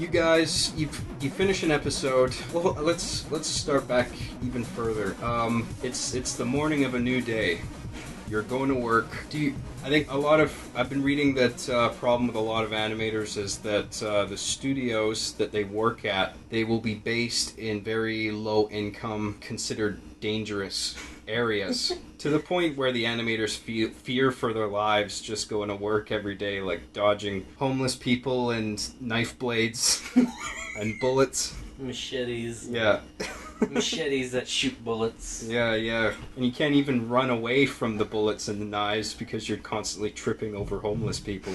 you guys, you finish an episode. Well, let's start back even further. It's the morning of a new day. You're going to work. I've been reading that problem with a lot of animators is that the studios that they work at, they will be based in very low income, considered dangerous areas to the point where the animators fear for their lives just going to work every day, like dodging homeless people and knife blades and bullets. Machetes. Yeah. Machetes that shoot bullets. Yeah. And you can't even run away from the bullets and the knives because you're constantly tripping over homeless people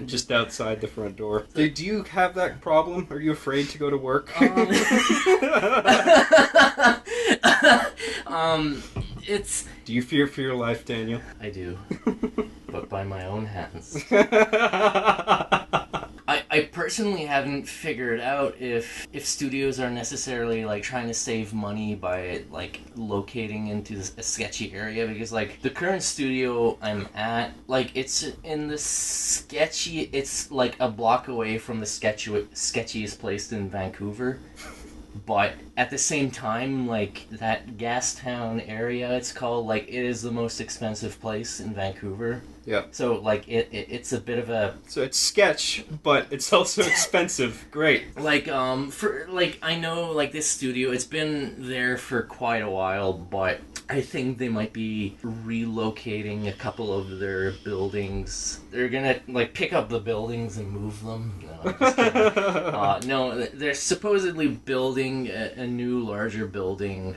just outside the front door. Do you have that problem? Are you afraid to go to work? Do you fear for your life, Daniel? I do. But by my own hands. I personally haven't figured out if studios are necessarily like trying to save money by like locating into a sketchy area, because like the current studio I'm at, like it's in the sketchy, it's like a block away from the sketchiest place in Vancouver. But at the same time, like, that Gastown area, it's called, like, it is the most expensive place in Vancouver. Yeah. So, like, it's a bit of a... So it's sketch, but it's also expensive. Great. Like, I know, like, this studio, it's been there for quite a while, but I think they might be relocating a couple of their buildings. They're gonna, like, pick up the buildings and move them. No, I'm just kidding. No, they're supposedly building a new, larger building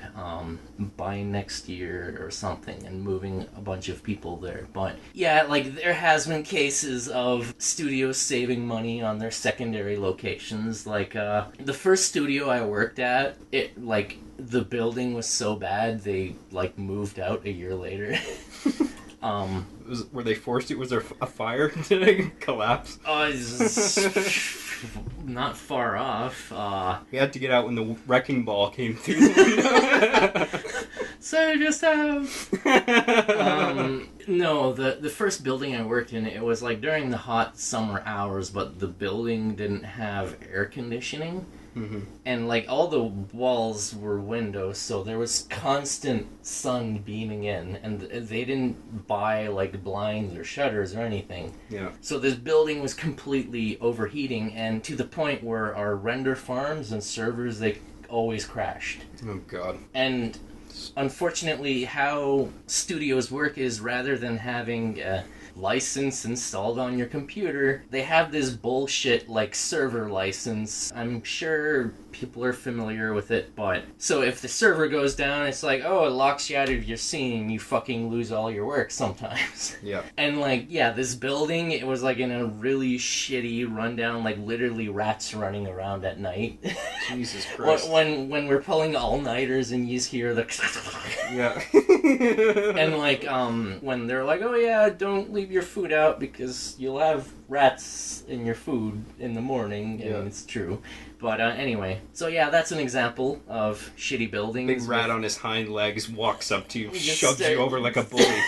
by next year or something, and moving a bunch of people there. But, yeah, like, there has been cases of studios saving money on their secondary locations. Like, the first studio I worked at, the building was so bad, they, like, moved out a year later. Were they forced to? Was there a fire? Did it collapse? Not far off. We had to get out when the wrecking ball came through the window. Save yourself! No, the first building I worked in, it was like during the hot summer hours, but the building didn't have air conditioning. Mm-hmm. And like all the walls were windows, so there was constant sun beaming in, and they didn't buy like blinds or shutters or anything. Yeah. So this building was completely overheating, and to the point where our render farms and servers, they always crashed. Oh God. And unfortunately, how studios work is rather than having a license installed on your computer, they have this bullshit like server license. I'm sure people are familiar with it, but so if the server goes down, it's like, oh, it locks you out of your scene, you fucking lose all your work sometimes. Yeah. And like, yeah, this building, it was like in a really shitty rundown, like literally rats running around at night. Jesus Christ. when we're pulling all-nighters and you just hear the yeah. And like when they're like, oh yeah, don't leave your food out because you'll have rats in your food in the morning, and yeah. It's true. But anyway, so yeah, that's an example of shitty buildings. Big rat on his hind legs walks up to you, shoves you over like a bully.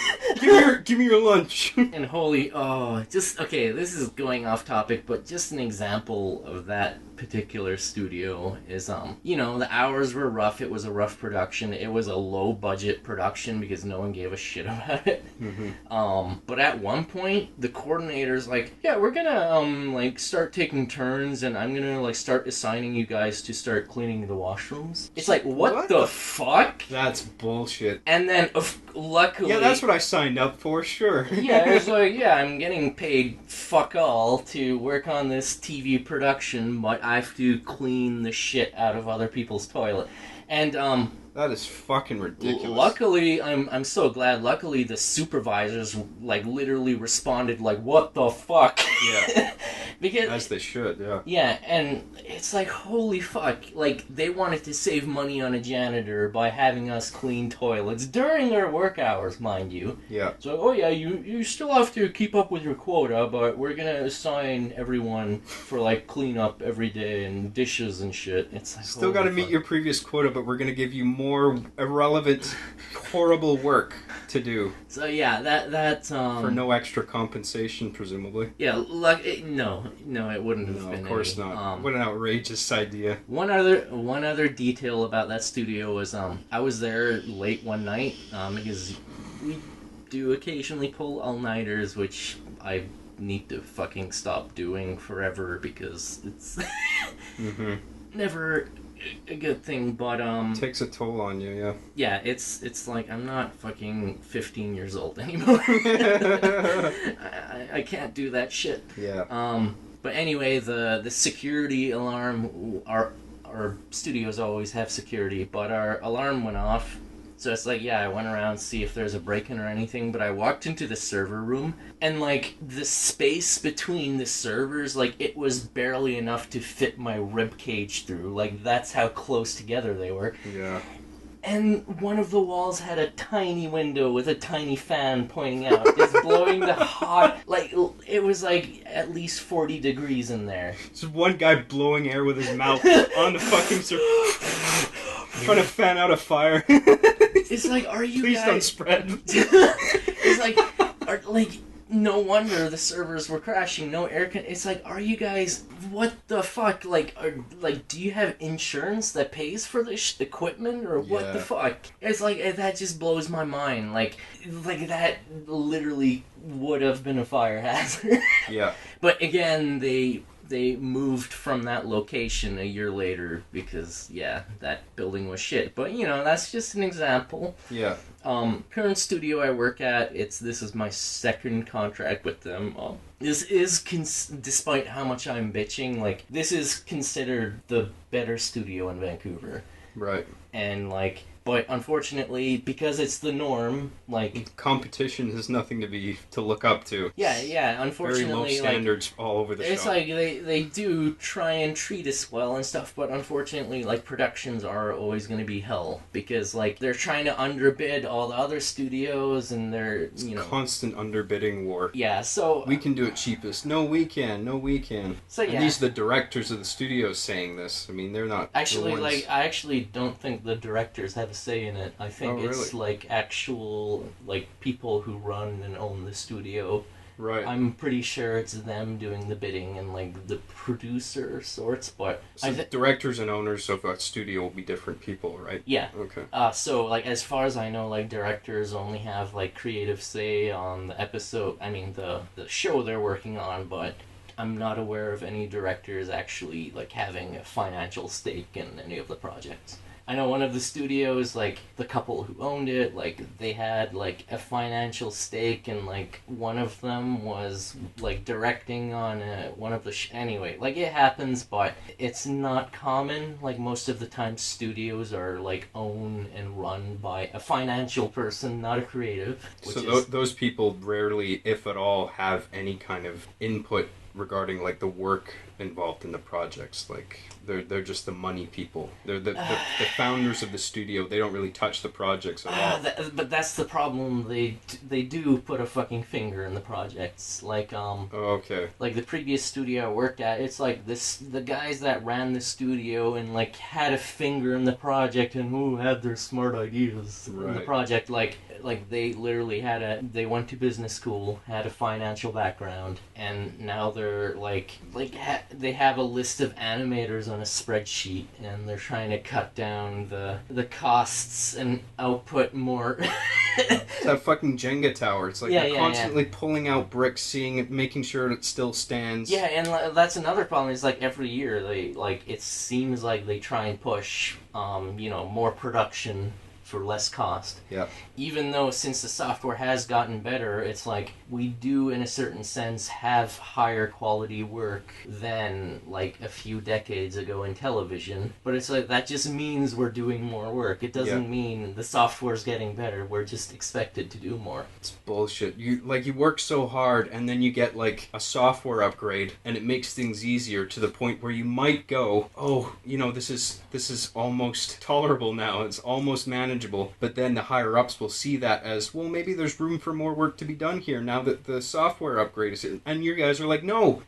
Give me your lunch. And okay, this is going off topic, but just an example of that particular studio is, the hours were rough. It was a rough production. It was a low budget production because no one gave a shit about it. Mm-hmm. But at one point, the coordinator's like, yeah, we're gonna, start taking turns, and I'm gonna, start assigning you guys to start cleaning the washrooms. It's like, what the fuck? That's bullshit. And then, luckily... Yeah, that's what I signed up for, sure. Yeah, it's like, yeah, I'm getting paid fuck all to work on this TV production, but I have to clean the shit out of other people's toilet. And, that is fucking ridiculous. Luckily, I'm so glad, luckily the supervisors, literally responded what the fuck? Yeah. Because... As they should, yeah. Yeah, and it's like, holy fuck. They wanted to save money on a janitor by having us clean toilets during our work hours, mind you. Yeah. So, oh yeah, you still have to keep up with your quota, but we're gonna assign everyone for, cleanup every day and dishes and shit. It's like, still gotta meet your previous quota but we're going to give you more irrelevant, horrible work to do. So yeah, that for no extra compensation, presumably. Yeah, no, it wouldn't have been. Of course not. What an outrageous idea. One other detail about that studio was I was there late one night because we do occasionally pull all-nighters, which I need to fucking stop doing forever because it's never a good thing, but takes a toll on you. Yeah, it's like I'm not fucking 15 years old anymore. I can't do that shit. But anyway, the security alarm, our studios always have security, but our alarm went off. So it's like, yeah, I went around to see if there's a break-in or anything, but I walked into the server room, and, like, the space between the servers, like, it was barely enough to fit my rib cage through. Like, that's how close together they were. Yeah. And one of the walls had a tiny window with a tiny fan pointing out, just blowing the hot... Like, it was, like, at least 40 degrees in there. Just one guy blowing air with his mouth on the fucking server. Trying to fan out a fire. It's like, are you Please guys... don't spread. It's like, no wonder the servers were crashing. No air It's like, are you guys... What the fuck? Like, do you have insurance that pays for this equipment? Or what the fuck? It's like, that just blows my mind. Like that literally would have been a fire hazard. Yeah. But again, they moved from that location a year later because, yeah, that building was shit. But, you know, that's just an example. Yeah. Current studio I work at, this is my second contract with them. This is, despite how much I'm bitching, like, this is considered the better studio in Vancouver. Right. And, like... But unfortunately, because it's the norm, like... Competition has nothing to look up to. Yeah, unfortunately... Very low standards all over the shop. It's like, they do try and treat us well and stuff, but unfortunately, like, productions are always going to be hell. Because, like, they're trying to underbid all the other studios, and they're, you know... Constant underbidding war. Yeah, so... We can do it cheapest. No, we can. So, yeah. And these are the directors of the studios saying this. I mean, they're not... Actually, like, I actually don't think the directors have say in it. I think it's like actual like people who run and own the studio. Right. I'm pretty sure it's them doing the bidding and like the producer sorts, but so directors and owners of a studio will be different people, right? Yeah. Okay. So like as far as I know, like directors only have like creative say on the episode. I mean the show they're working on, but I'm not aware of any directors actually like having a financial stake in any of the projects. I know one of the studios, like, the couple who owned it, like, they had, like, a financial stake, and, like, one of them was, like, directing on one of the... Anyway, like, it happens, but it's not common. Like, most of the time, studios are, like, owned and run by a financial person, not a creative. So those people rarely, if at all, have any kind of input regarding, like, the work involved in the projects. Like, they're just the money people. They're the founders of the studio. They don't really touch the projects at all. But that's the problem. They do put a fucking finger in the projects. Like okay. Like the previous studio I worked at, it's like the guys that ran the studio and like had a finger in the project and who had their smart ideas in the project. Like they literally they went to business school, had a financial background, and now they're they have a list of animators on a spreadsheet, and they're trying to cut down the costs and output more. It's that fucking Jenga tower. It's like they're constantly pulling out bricks, making sure it still stands. Yeah, and that's another problem. Is like every year it seems like they try and push more production for less cost. Yeah. Even though since the software has gotten better, it's like we do in a certain sense have higher quality work than like a few decades ago in television. But it's like that just means we're doing more work. It doesn't mean the software's getting better. We're just expected to do more. It's bullshit. You work so hard and then you get like a software upgrade and it makes things easier to the point where you might go, oh, this is almost tolerable now. It's almost manageable. manageable. But then the higher ups will see that as, well, maybe there's room for more work to be done here now that the software upgrade is here. And you guys are like, no,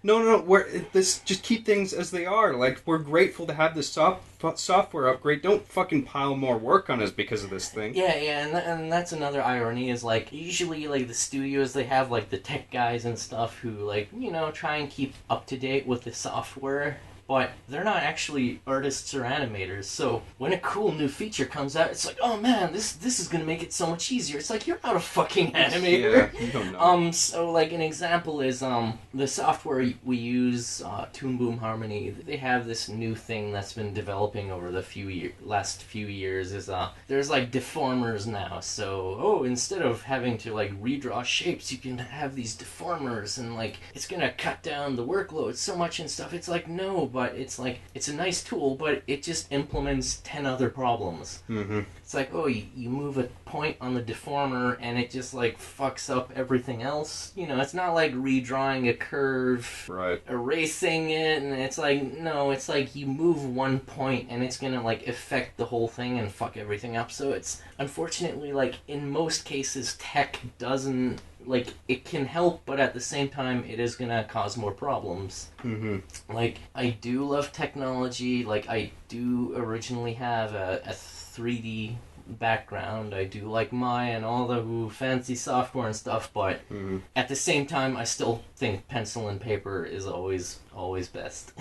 just keep things as they are. Like, we're grateful to have this software upgrade. Don't fucking pile more work on us because of this thing. Yeah, and that's another irony is, like, usually, like, the studios, they have, like, the tech guys and stuff who, like, you know, try and keep up to date with the software, but they're not actually artists or animators. So when a cool new feature comes out, it's like, oh man, this is gonna make it so much easier. It's like, you're not a fucking animator. Yeah, you don't know. So like an example is the software we use, Toon Boom Harmony. They have this new thing that's been developing over the last few years. Is there's like deformers now. So instead of having to like redraw shapes, you can have these deformers, and like it's gonna cut down the workload so much and stuff. It's like, no. But it's like, it's a nice tool, but it just implements 10 other problems. Mm-hmm. It's like, you move a point on the deformer and it just like fucks up everything else. You know, it's not like redrawing a curve, right, erasing it, and it's like, no, it's like you move one point and it's gonna like affect the whole thing and fuck everything up. So it's, unfortunately, like in most cases, tech doesn't, like, it can help, but at the same time, it is gonna cause more problems. Mm-hmm. Like, I do love technology. Like, I do originally have a 3D background. I do like Maya and all the fancy software and stuff, but at the same time, I still think pencil and paper is always best.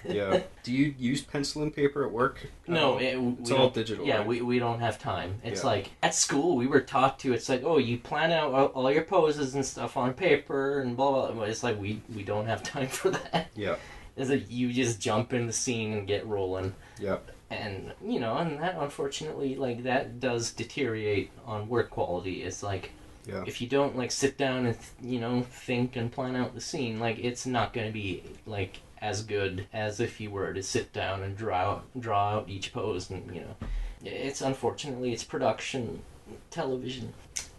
Yeah. Do you use pencil and paper at work? No, it's all digital. Yeah, right? we don't have time. It's like, at school, we were taught to, it's like, you plan out all your poses and stuff on paper and blah, blah, blah. It's like, we don't have time for that. Yeah. It's like, you just jump in the scene and get rolling. Yeah. And, you know, and that, unfortunately, like, that does deteriorate on work quality. It's like, if you don't, like, sit down and, you know, think and plan out the scene, like, it's not going to be, like, as good as if you were to sit down and draw out each pose. And, you know, it's, unfortunately, it's production television.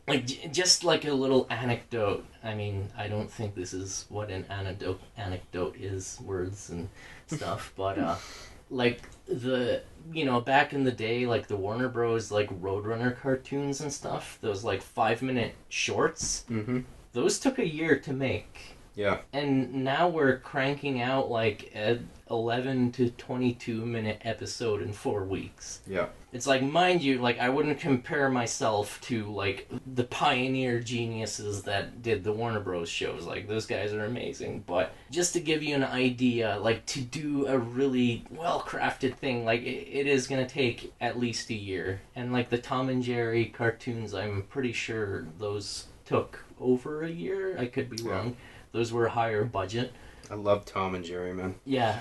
Like, just like a little anecdote. I mean, I don't think this is what an anecdote is, words and stuff, but like back in the day, like the Warner Bros. Like Roadrunner cartoons and stuff, those like 5-minute shorts, those took a year to make. Yeah. And now we're cranking out like a 11 to 22 minute episode in 4 weeks. Yeah. It's like, mind you, like, I wouldn't compare myself to like the pioneer geniuses that did the Warner Bros. Shows. Like, those guys are amazing. But just to give you an idea, like, to do a really well-crafted thing, like, it is going to take at least a year. And like the Tom and Jerry cartoons, I'm pretty sure those took over a year. I could be wrong. Those were higher budget. I love Tom and Jerry, man. Yeah,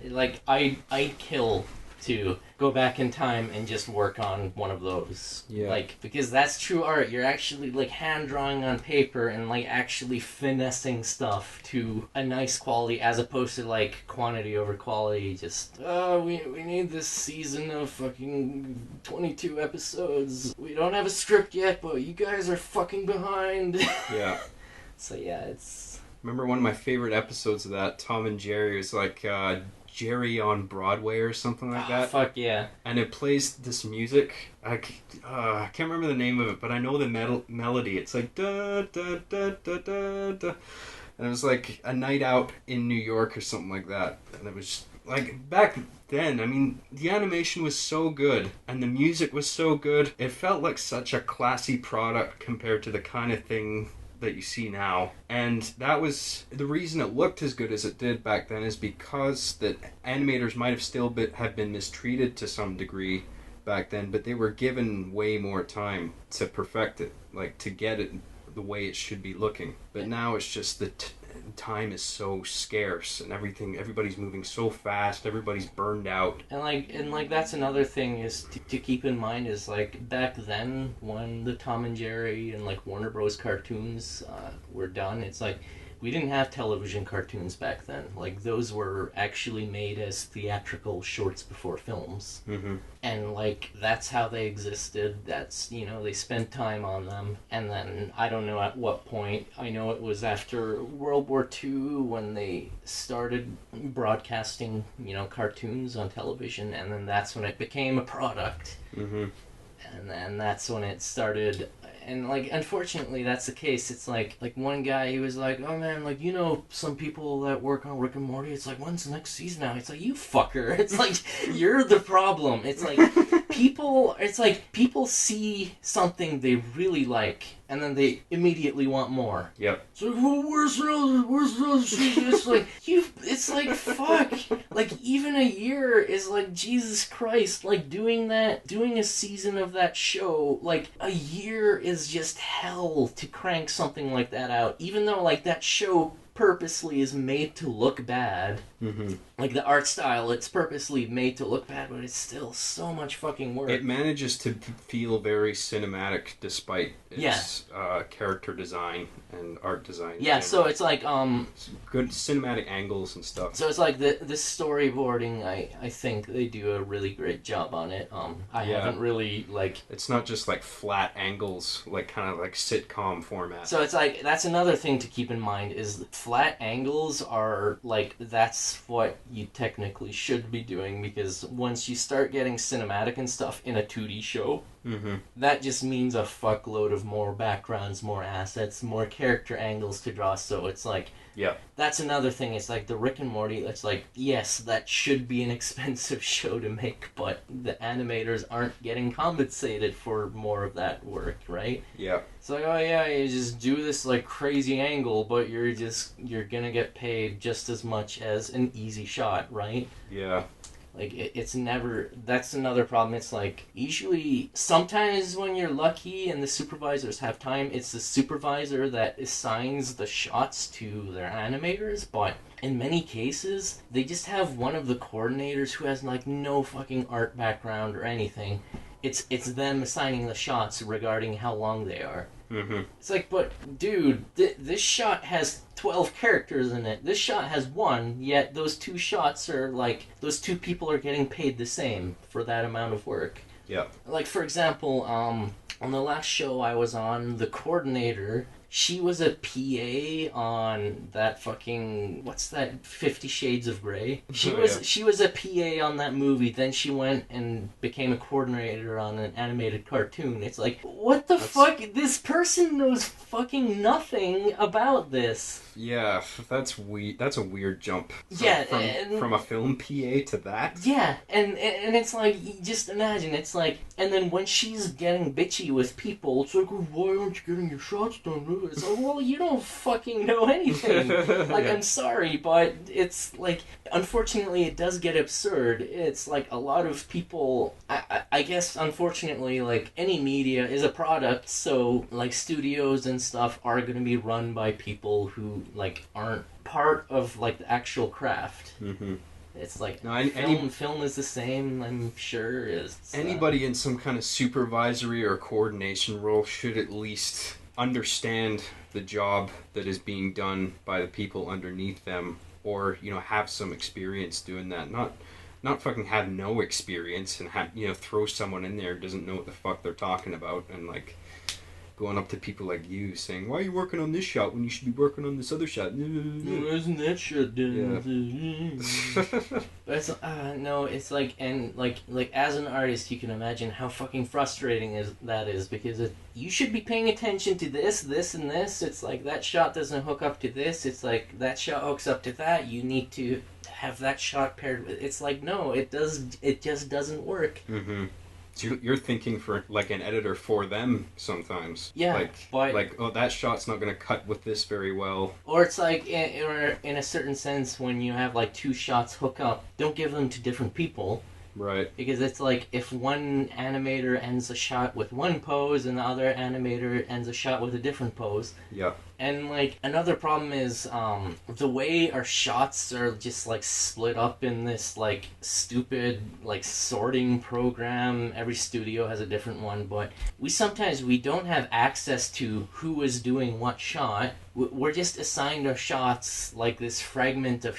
like, I'd kill to go back in time and just work on one of those. Yeah. Like, because that's true art. You're actually, like, hand drawing on paper and, like, actually finessing stuff to a nice quality, as opposed to, like, quantity over quality. Just, we need this season of fucking 22 episodes. We don't have a script yet, but you guys are fucking behind. Yeah. So yeah, it's... Remember one of my favorite episodes of that, Tom and Jerry, was like Jerry on Broadway or something like that. Fuck yeah. And it plays this music. I can't remember the name of it, but I know the melody. It's like da da da da da da. And it was like a night out in New York or something like that. And it was like, back then, I mean, the animation was so good and the music was so good. It felt like such a classy product compared to the kind of thing that you see now. And that was the reason it looked as good as it did back then, is because that animators might have still have been mistreated to some degree back then, but they were given way more time to perfect it, like to get it the way it should be looking. But now it's just that time is so scarce and everybody's moving so fast, everybody's burned out. And like that's another thing is to keep in mind is, like, back then when the Tom and Jerry and like Warner Bros. Cartoons were done, it's like we didn't have television cartoons back then. Like, those were actually made as theatrical shorts before films. Mm-hmm. And, like, that's how they existed. That's, you know, they spent time on them. And then, I don't know at what point. I know it was after World War II when they started broadcasting, you know, cartoons on television. And then that's when it became a product. Mm-hmm. And then that's when it started. And, like, unfortunately, that's the case. It's like one guy, he was like, oh, man, like, you know, some people that work on Rick and Morty, it's like, when's the next season out? It's like, you fucker. It's like, you're the problem. It's like, people see something they really like, and then they immediately want more. Yep. It's like, well, where's the season? It's like, it's like, fuck. Like, even a year is like, Jesus Christ, like, doing a season of that show, like, a year is just hell to crank something like that out. Even though, like, that show purposely is made to look bad. Mm-hmm. Like, the art style, it's purposely made to look bad, but it's still so much fucking work. It manages to feel very cinematic despite its character design and art design. Yeah, so it's like, good cinematic angles and stuff. So it's like the storyboarding, I think they do a really great job on it. I haven't really, like... It's not just, like, flat angles, like, kind of like sitcom format. So it's like, that's another thing to keep in mind, is flat angles are, like, that's what you technically should be doing, because once you start getting cinematic and stuff in a 2D show, that just means a fuckload of more backgrounds, more assets, more character angles to draw. So it's like, that's another thing. It's like the Rick and Morty, it's like, yes, that should be an expensive show to make, but the animators aren't getting compensated for more of that work, right? Yeah. It's like, oh yeah, you just do this like crazy angle, but you're gonna get paid just as much as an easy shot, right? Yeah. Like, it's never... That's another problem. It's like, usually, sometimes when you're lucky and the supervisors have time, it's the supervisor that assigns the shots to their animators, but in many cases, they just have one of the coordinators who has, like, no fucking art background or anything. It's them assigning the shots regarding how long they are. Mm-hmm. It's like, but dude, this shot has 12 characters in it. This shot has 1, yet those 2 shots are like, those 2 people are getting paid the same for that amount of work. Yeah. Like, for example, on the last show I was on, the coordinator, she was a PA on that fucking, what's that, 50 Shades of Grey? She was a PA on that movie, then she went and became a coordinator on an animated cartoon. It's like, what the fuck? This person knows fucking nothing about this. Yeah, that's a weird jump. From a film PA to that. Yeah, and it's like, just imagine, it's like, and then when she's getting bitchy with people, it's like, oh, why aren't you getting your shots done? It's like, well, you don't fucking know anything. Like, I'm sorry, but it's like, unfortunately, it does get absurd. It's like a lot of people, I guess, unfortunately, like, any media is a product, so, like, studios and stuff are going to be run by people who, like, aren't part of, like, the actual craft. Mm-hmm. It's like, film is the same, I'm sure. Anybody in some kind of supervisory or coordination role should at least understand the job that is being done by the people underneath them, or, you know, have some experience doing that. Not fucking have no experience and have, you know, throw someone in there who doesn't know what the fuck they're talking about, and, like, going up to people like you saying, why are you working on this shot when you should be working on this other shot? Isn't that shot done? Yeah. That's, no, it's like, and like as an artist, you can imagine how fucking frustrating that is, because you should be paying attention to this, and this. It's like, that shot doesn't hook up to this. It's like, that shot hooks up to that. You need to have that shot paired with... It's like, no, it just doesn't work. Mm-hmm. So you're thinking for, like, an editor for them sometimes. Yeah, like, oh, that shot's not going to cut with this very well. Or it's like, in a certain sense, when you have, like, 2 shots hook up, don't give them to different people. Right. Because it's like if one animator ends a shot with one pose and the other animator ends a shot with a different pose. Yeah. And like another problem is the way our shots are just like split up in this like stupid like sorting program. Every studio has a different one, but we don't have access to who is doing what shot. We're just assigned our shots like this fragment of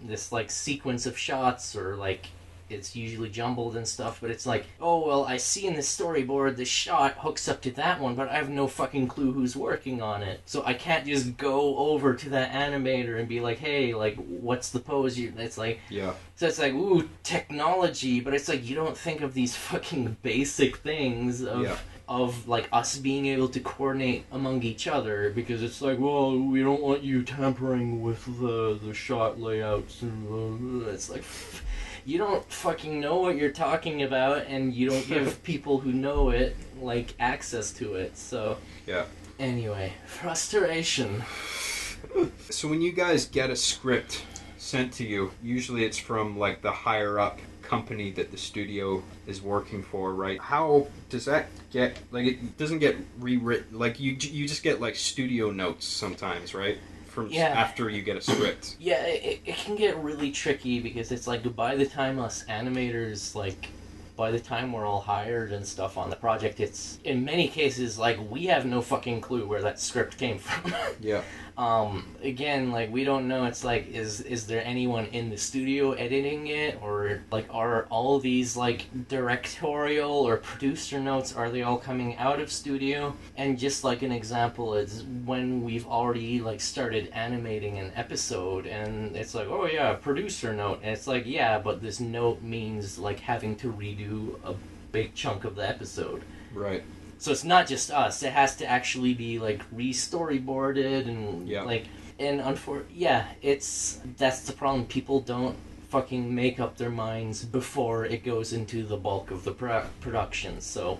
this like sequence of shots, or like it's usually jumbled and stuff, but it's like, oh, well, I see in the storyboard this shot hooks up to that one, but I have no fucking clue who's working on it. So I can't just go over to that animator and be like, hey, like, what's the pose? It's like, yeah. So it's like, ooh, technology, but it's like, you don't think of these fucking basic things of like us being able to coordinate among each other, because it's like, well, we don't want you tampering with the shot layouts. It's like, you don't fucking know what you're talking about, and you don't give people who know it like access to it. So yeah. Anyway, frustration. So when you guys get a script sent to you, usually it's from like the higher up company that the studio is working for, right? How does that get, like, it doesn't get rewritten, like you just get like studio notes sometimes, right? From after you get a script. Yeah, it can get really tricky, because it's like by the time us animators, like by the time we're all hired and stuff on the project, it's in many cases like we have no fucking clue where that script came from. Yeah. Again, like we don't know. It's like, is there anyone in the studio editing it, or like are all these like directorial or producer notes, are they all coming out of studio? And just like an example is when we've already like started animating an episode, and it's like, oh yeah, producer note, and it's like, yeah, but this note means like having to redo a big chunk of the episode. Right. So it's not just us. It has to actually be like re-storyboarded and like, and that's the problem. People don't fucking make up their minds before it goes into the bulk of the production. So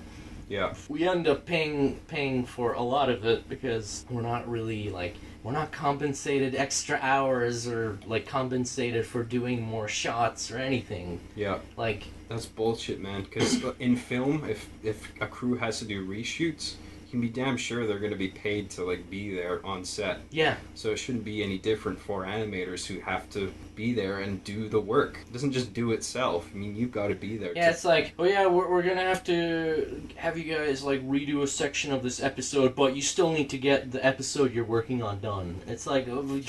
we end up paying for a lot of it, because we're not compensated extra hours, or like compensated for doing more shots or anything. Yeah. Like, that's bullshit, man. Because in film, if a crew has to do reshoots, you can be damn sure they're going to be paid to like be there on set. Yeah. So it shouldn't be any different for animators who have to be there and do the work. It doesn't just do itself. I mean, you've got to be there. Yeah, it's like, oh yeah, we're going to have you guys like redo a section of this episode, but you still need to get the episode you're working on done. It's like, oh,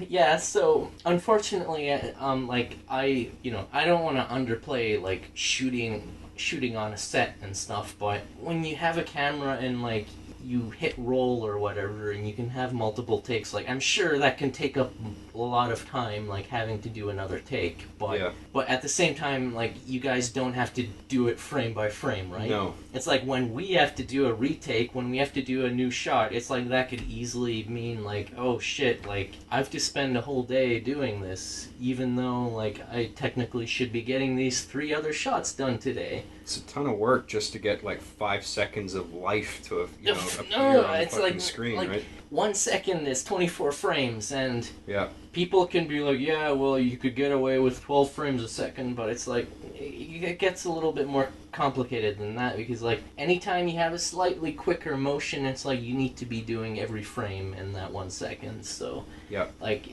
yeah. So unfortunately, like I don't want to underplay like shooting on a set and stuff, but when you have a camera and like you hit roll or whatever, and you can have multiple takes, like I'm sure that can take up a lot of time, like having to do another take, but at the same time, like you guys don't have to do it frame by frame, right? No. It's like when we have to do a retake, when we have to do a new shot, it's like that could easily mean like, oh shit, like I have to spend a whole day doing this, even though like I technically should be getting these 3 other shots done today. It's a ton of work just to get like 5 seconds of life to appear on the fucking screen, right? 1 second is 24 frames, and yeah, people can be like, yeah, well, you could get away with 12 frames a second, but it's like, it gets a little bit more complicated than that, because like anytime you have a slightly quicker motion, it's like you need to be doing every frame in that 1 second. So yeah, like,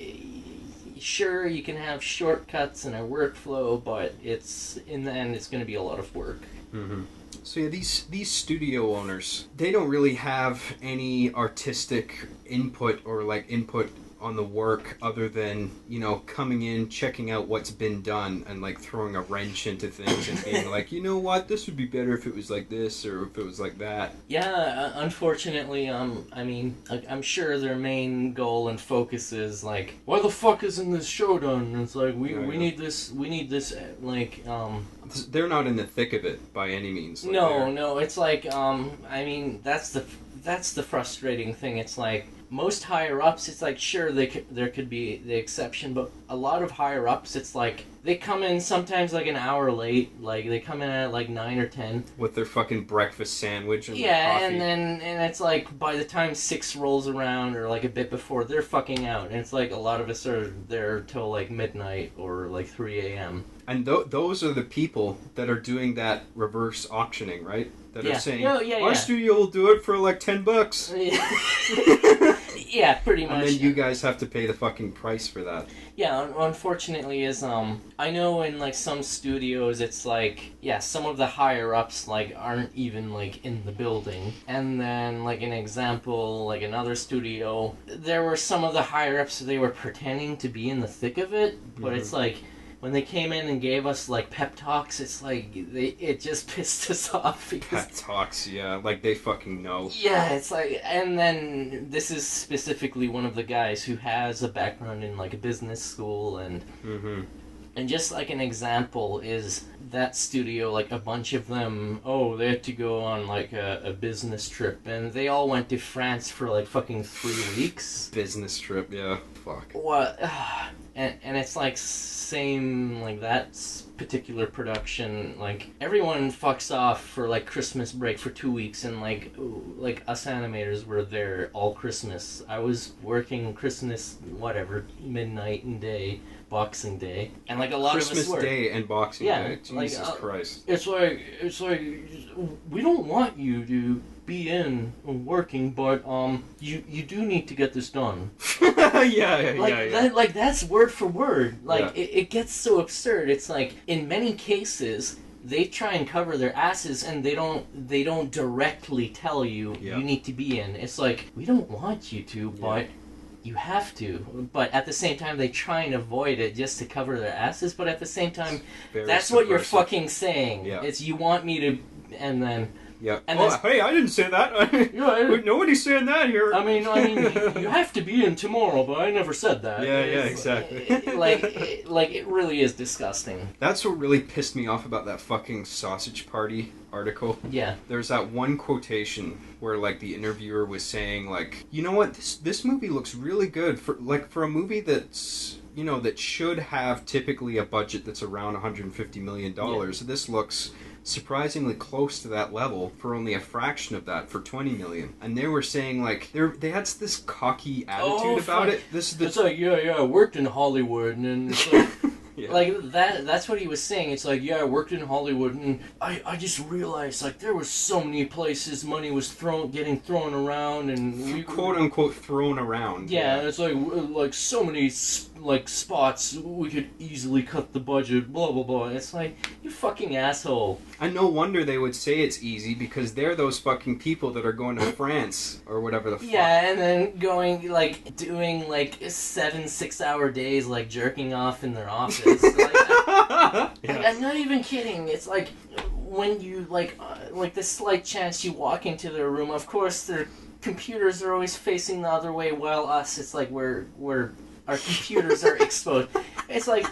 sure, you can have shortcuts and a workflow, but it's in the end it's going to be a lot of work. Mm-hmm. So yeah, these studio owners, they don't really have any artistic input or like input on the work other than, you know, coming in, checking out what's been done, and like throwing a wrench into things and being like, you know what, this would be better if it was like this or if it was like that. Yeah, unfortunately, I mean, I'm sure their main goal and focus is like, why the fuck isn't this show done? And it's like, we need this, like, They're not in the thick of it by any means. Like no, it's like, I mean, that's the frustrating thing. It's like, most higher ups, it's like, sure, there could be the exception, but a lot of higher ups, it's like they come in sometimes like an hour late. Like they come in at like 9 or 10 with their fucking breakfast sandwich and their yeah, coffee. and it's like by the time 6 rolls around or like a bit before, they're fucking out, and it's like a lot of us are there till like midnight or like 3 a.m. And those are the people that are doing that reverse auctioning, right? That are saying, our studio will do it for like $10. Yeah, pretty much. And then you guys have to pay the fucking price for that. Yeah, unfortunately I know in like some studios it's like, some of the higher ups like aren't even like in the building. And then like an example, like another studio, there were some of the higher ups, they were pretending to be in the thick of it, but it's like, when they came in and gave us like pep talks, it's like it just pissed us off. Because, pep talks, yeah, like they fucking know. Yeah, it's like, and then this is specifically one of the guys who has a background in like a business school, and and just like an example is that studio, like a bunch of them, they had to go on like a business trip, and they all went to France for like fucking 3 weeks. Business trip, yeah, fuck. What? And it's like same like that particular production, like everyone fucks off for like Christmas break for 2 weeks, and like us animators were there all Christmas. I was working Christmas midnight and day, Boxing Day, and like a lot Christmas of us work. Day and Boxing Day. Jesus Christ. It's like we don't want you to be in working, but you do need to get this done. Like that's word for word. Like it gets so absurd. It's like in many cases they try and cover their asses, and they don't directly tell you you need to be in. It's like, we don't want you to, but you have to. But at the same time, they try and avoid it just to cover their asses. But at the same time, that's what you're fucking saying. Yeah. It's, you want me to, and then. Yeah. And hey, I didn't say that. Nobody's saying that here. I mean, you have to be in tomorrow, but I never said that. Yeah, exactly. It really is disgusting. That's what really pissed me off about that fucking Sausage Party article. Yeah. There's that one quotation where like the interviewer was saying like, you know what, this movie looks really good for a movie that's, you know, that should have typically a budget that's around $150 million. This looks surprisingly close to that level for only a fraction of that, for $20 million. And they were saying like they had this cocky attitude about it. It's like, I worked in Hollywood, and it's like like that's what he was saying. It's like, I worked in Hollywood, and I just realized like there was so many places money was getting thrown around, and we quote unquote thrown around. Yeah, and it's like so many like spots we could easily cut the budget, blah blah blah. And it's like, you fucking asshole. And no wonder they would say it's easy, because they're those fucking people that are going to France or whatever the fuck. Yeah, and then doing 7 6-hour days, like jerking off in their office. I'm not even kidding. It's like when you like the slight chance you walk into their room. Of course, their computers are always facing the other way, while us, it's like we're our computers are exposed. It's like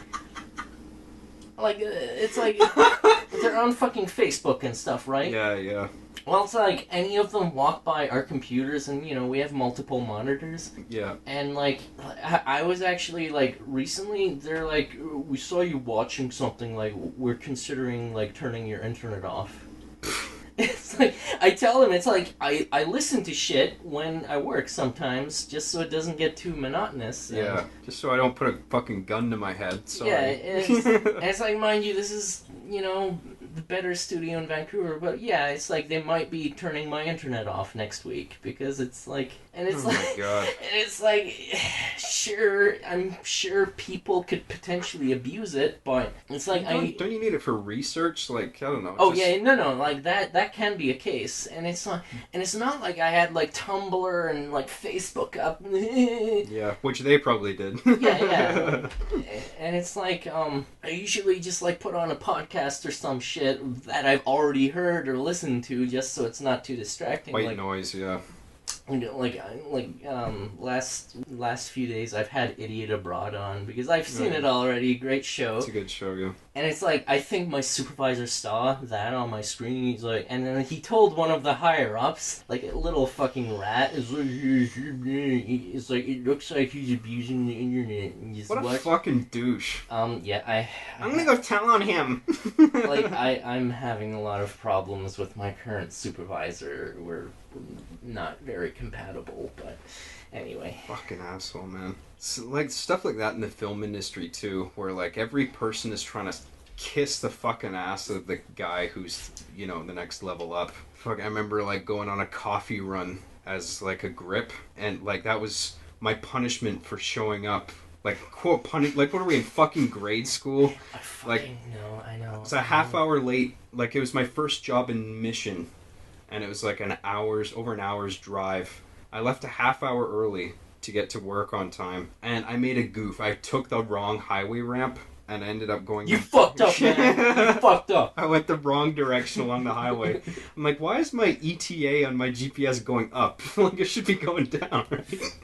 they're on fucking Facebook and stuff, right? Yeah. Well, it's like any of them walk by our computers, and we have multiple monitors. Yeah. And like I was actually like recently, they're like, we saw you watching something, like we're considering like turning your internet off. It's like, I tell them, it's like, I listen to shit when I work sometimes, just so it doesn't get too monotonous. Yeah, just so I don't put a fucking gun to my head, sorry. Yeah, it's like, mind you, this is, the better studio in Vancouver, but it's like, they might be turning my internet off next week, because it's like, and it's my God. And it's like, sure, I'm sure people could potentially abuse it, but it's like, don't you need it for research? Like, I don't know. No, like that can be a case, and it's not like I had like Tumblr and like Facebook up. Yeah, which they probably did. yeah, and it's like I usually just like put on a podcast or some shit that I've already heard or listened to, just so it's not too distracting. White noise, yeah. Last few days I've had Idiot Abroad on because I've seen it already. Great show. It's a good show, yeah. And it's like, I think my supervisor saw that on my screen. He's like, and then he told one of the higher ups, like a little fucking rat, it's like it looks like he's abusing the internet. And just what a fucking douche. Yeah, I'm gonna go tell on him. I'm having a lot of problems with my current supervisor. We're not very compatible, but anyway. Fucking asshole, man. So, like, stuff like that in the film industry, too, where, like, every person is trying to kiss the fucking ass of the guy who's, you know, the next level up. Fuck, I remember, like, going on a coffee run as, like, a grip, and, like, that was my punishment for showing up. Like, quote, like, what are we, in fucking grade school? I know. It's a half hour late. Like, it was my first job in Mission, and it was, like, over an hour's drive. I left a half hour early to get to work on time, and I made a goof. I took the wrong highway ramp, and I ended up going... You fucked up, man! You fucked up! I went the wrong direction along the highway. I'm like, why is my ETA on my GPS going up? Like, it should be going down, right?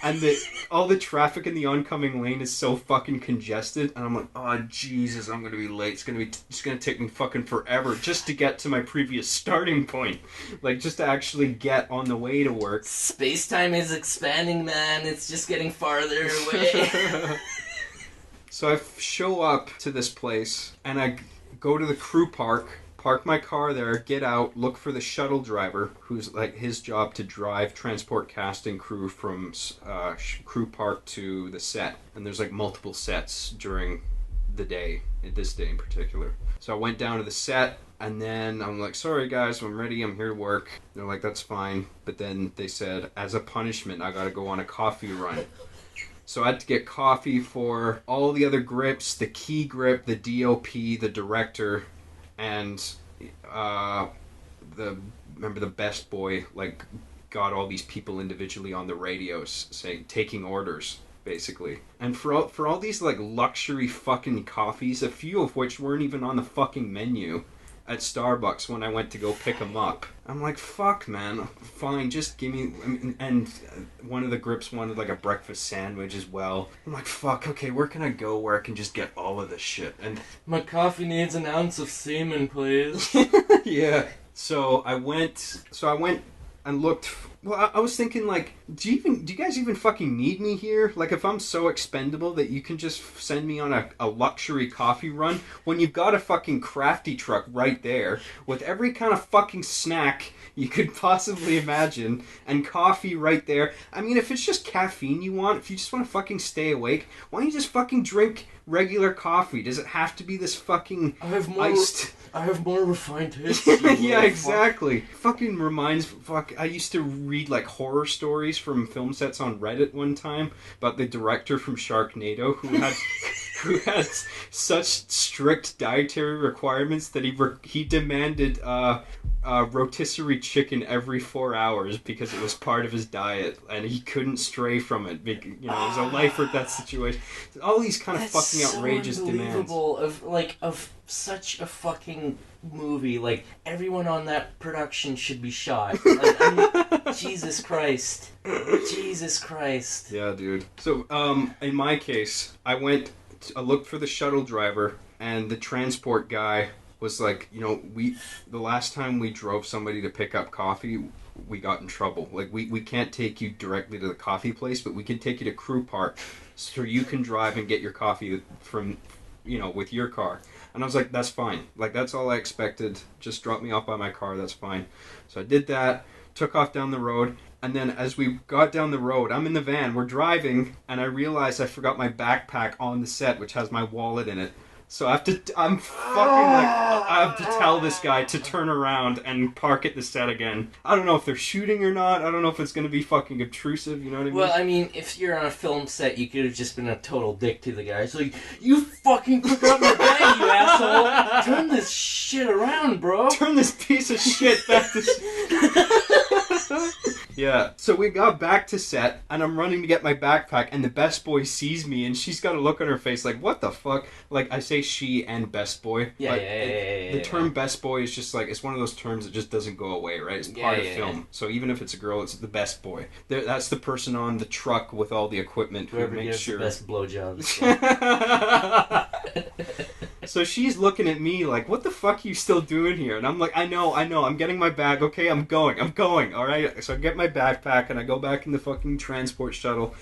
And all the traffic in the oncoming lane is so fucking congested, and I'm like, oh Jesus, I'm gonna be late. It's gonna take me fucking forever just to get to my previous starting point, like just to actually get on the way to work. Space-time is expanding, man. It's just getting farther away. So I show up to this place, and I go to the crew park my car there, get out, look for the shuttle driver, who's like his job to drive transport casting crew from crew park to the set. And there's like multiple sets during the day, this day in particular. So I went down to the set, and then I'm like, sorry guys, I'm ready, I'm here to work. They're like, that's fine. But then they said, as a punishment, I gotta go on a coffee run. So I had to get coffee for all the other grips, the key grip, the DOP, the director, and remember the best boy, like, got all these people individually on the radios saying, taking orders, basically. And for all these, like, luxury fucking coffees, a few of which weren't even on the fucking menu at Starbucks when I went to go pick them up. I'm like, fuck, man, fine, just give me... And one of the grips wanted, like, a breakfast sandwich as well. I'm like, fuck, okay, where can I go where I can just get all of this shit? And my coffee needs an ounce of semen, please. Yeah. So I went and looked... Well, I was thinking, like, do you guys even fucking need me here? Like, if I'm so expendable that you can just send me on a luxury coffee run when you've got a fucking crafty truck right there with every kind of fucking snack you could possibly imagine and coffee right there. I mean, if it's just caffeine you want, if you just want to fucking stay awake, why don't you just fucking drink regular coffee? Does it have to be this fucking iced... I have more refined taste. Yeah, exactly. Fucking reminds... I used to read, like, horror stories from film sets on Reddit one time about the director from Sharknado who had such strict dietary requirements that he demanded rotisserie chicken every 4 hours because it was part of his diet, and he couldn't stray from it. You know, it was a life or death situation. All these kind of fucking outrageous demands. Of such a fucking movie. Like, everyone on that production should be shot. Like, I mean, Jesus Christ. Yeah, dude. So, in my case, I looked for the shuttle driver, and the transport guy was like, you know, the last time we drove somebody to pick up coffee, we got in trouble. Like, we can't take you directly to the coffee place, but we can take you to Crew Park so you can drive and get your coffee from, you know, with your car. And I was like, that's fine. Like, that's all I expected. Just drop me off by my car, that's fine. So I did that, took off down the road, and then as we got down the road, I'm in the van, we're driving, and I realized I forgot my backpack on the set, which has my wallet in it. So I have to tell this guy to turn around and park at the set again. I don't know if they're shooting or not. I don't know if it's going to be fucking obtrusive, you know what I mean? Well, I mean, if you're on a film set, you could have just been a total dick to the guy. It's like, you fucking forgot my bag, you asshole! Turn this shit around, bro! Turn this piece of shit back to... Yeah. So we got back to set, and I'm running to get my backpack, and the best boy sees me, and she's got a look on her face like, what the fuck? Like, I say she and best boy. Yeah, but yeah. The term best boy is just like, it's one of those terms that just doesn't go away, right? It's part of film. Yeah. So even if it's a girl, it's the best boy. That's the person on the truck with all the equipment who Whoever makes gives sure. the best blowjobs. So she's looking at me like, what the fuck are you still doing here? And I'm like, I know, I'm getting my bag, okay, I'm going, alright? So I get my backpack and I go back in the fucking transport shuttle,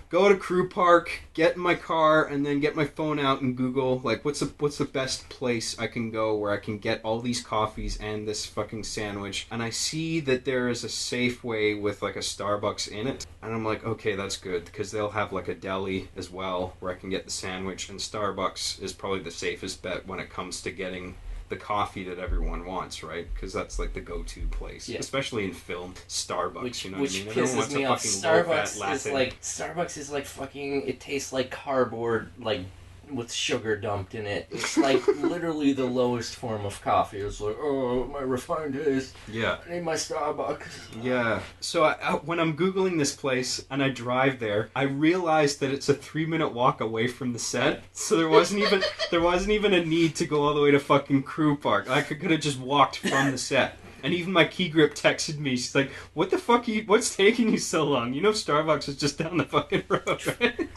go to Crew Park, get in my car, and then get my phone out and Google, like, what's the best place I can go where I can get all these coffees and this fucking sandwich. And I see that there is a Safeway with, like, a Starbucks in it. And I'm like, okay, that's good, because they'll have, like, a deli as well where I can get the sandwich. And Starbucks is probably the safest bet when it comes to getting the coffee that everyone wants, right? Because that's like the go-to place, especially in film. Starbucks, which you know what I mean? Pisses me off. Starbucks is like fucking. It tastes like cardboard, like with sugar dumped in it. It's like literally the lowest form of coffee. It's like, oh, my refined taste. Yeah. I need my Starbucks. Yeah. So when I'm Googling this place and I drive there, I realized that it's a 3-minute walk away from the set. So there wasn't even a need to go all the way to fucking Crew Park. I could have just walked from the set. And even my key grip texted me. She's like, what the fuck what's taking you so long? You know Starbucks is just down the fucking road, right?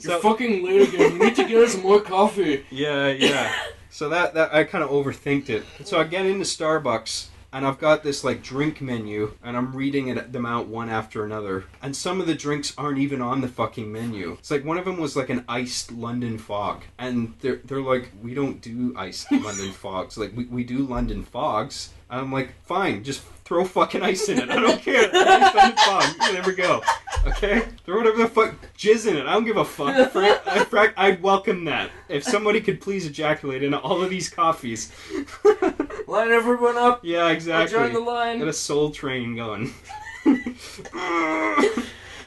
You're fucking late again. You need to get us more coffee. Yeah. So that I kind of overthinked it. So I get into Starbucks, and I've got this like drink menu, and I'm reading them out one after another. And some of the drinks aren't even on the fucking menu. It's like one of them was like an iced London Fog, and they're like, we don't do iced London Fogs. Like we do London Fogs. And I'm like, fine, just throw fucking ice in it. I don't care. Ice London Fog. There we go. Okay? Throw whatever the fuck jizz in it. I don't give a fuck. I'd welcome that. If somebody could please ejaculate in all of these coffees. Line everyone up. Yeah, exactly. I'll join the line. Get a soul train going.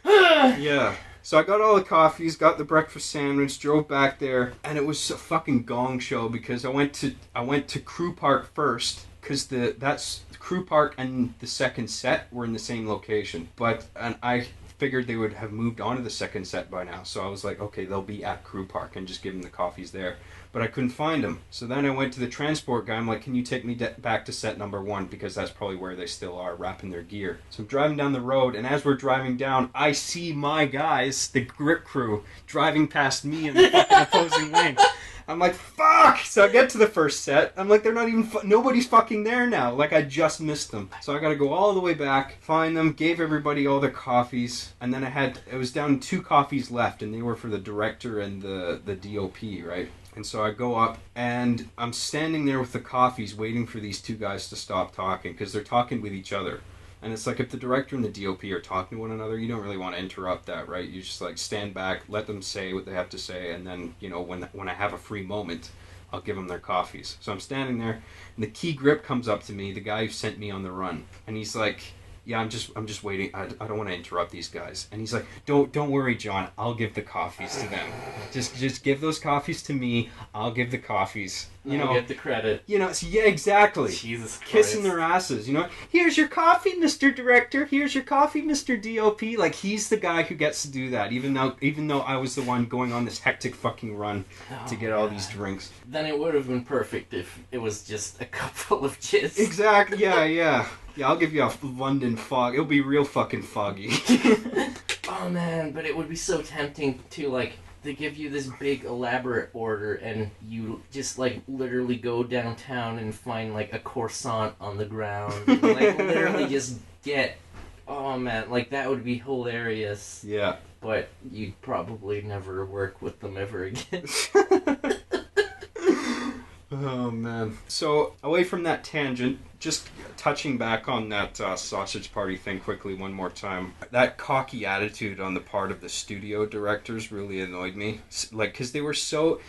Yeah. So I got all the coffees, got the breakfast sandwich, drove back there, and it was a fucking gong show because I went to Crew Park first. Because that's Crew Park and the second set were in the same location. And I figured they would have moved on to the second set by now. So I was like, okay, they'll be at Crew Park and just give them the coffees there. But I couldn't find them. So then I went to the transport guy. I'm like, can you take me back to set number 1? Because that's probably where they still are, wrapping their gear. So I'm driving down the road, and as we're driving down, I see my guys, the grip crew, driving past me in the fucking opposing lane. I'm like, fuck! So I get to the first set. I'm like, they're not even... nobody's fucking there now. Like, I just missed them. So I gotta go all the way back, find them, gave everybody all their coffees, and then it was down to 2 coffees left, and they were for the director and the DOP, right? And so I go up, and I'm standing there with the coffees waiting for these 2 guys to stop talking, because they're talking with each other. And it's like, if the director and the DOP are talking to one another, you don't really want to interrupt that, right? You just like stand back, let them say what they have to say, and then, you know, when I have a free moment, I'll give them their coffees. So I'm standing there, and the key grip comes up to me, the guy who sent me on the run, and he's like, yeah, I'm just waiting. I don't want to interrupt these guys. And he's like, don't worry, John. I'll give the coffees to them. Just give those coffees to me. I'll give the coffees. You know, get the credit. You know, so yeah, exactly. Jesus Christ. Kissing their asses. You know, here's your coffee, Mr. Director. Here's your coffee, Mr. DOP. Like, he's the guy who gets to do that. Even though I was the one going on this hectic fucking run to get all these drinks. Then it would have been perfect if it was just a cup full of jizz. Exactly. Yeah. Yeah, I'll give you a London Fog. It'll be real fucking foggy. Oh man, but it would be so tempting to like, they give you this big elaborate order and you just like literally go downtown and find like a croissant on the ground. And, like literally just get, oh man, like that would be hilarious. Yeah. But you'd probably never work with them ever again. Oh man. So away from that tangent, just touching back on that sausage party thing quickly one more time. That cocky attitude on the part of the studio directors really annoyed me. Like, because they were so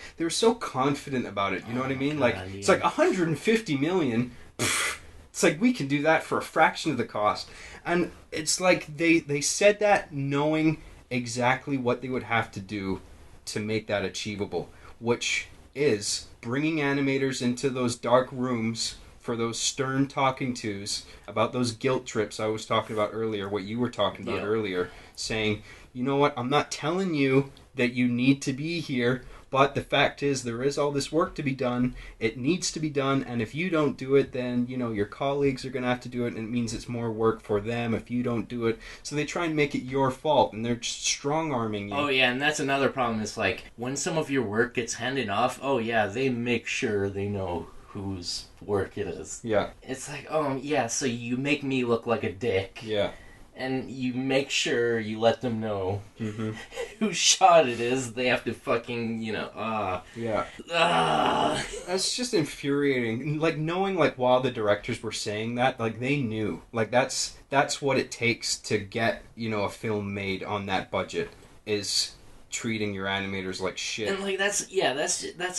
confident about it. You know what I mean? Like, yeah. It's like 150 million. Pff, it's like we can do that for a fraction of the cost. And it's like they said that knowing exactly what they would have to do to make that achievable, which is bringing animators into those dark rooms for those stern talking tos about those guilt trips I was talking about earlier, what you were talking about earlier, saying, you know what, I'm not telling you that you need to be here, but the fact is there is all this work to be done. It needs to be done, and if you don't do it, then, you know, your colleagues are going to have to do it, and it means it's more work for them if you don't do it. So they try and make it your fault, and they're just strong-arming you. Oh, yeah, and that's another problem. It's like, when some of your work gets handed off, oh, yeah, they make sure they know whose work it is. Yeah. It's like, oh, yeah, so you make me look like a dick. Yeah. And you make sure you let them know whose shot it is. They have to fucking, you know, Yeah. That's just infuriating. Like, knowing, like, while the directors were saying that, like, they knew. Like, that's what it takes to get, you know, a film made on that budget, is treating your animators like shit. And, like, that's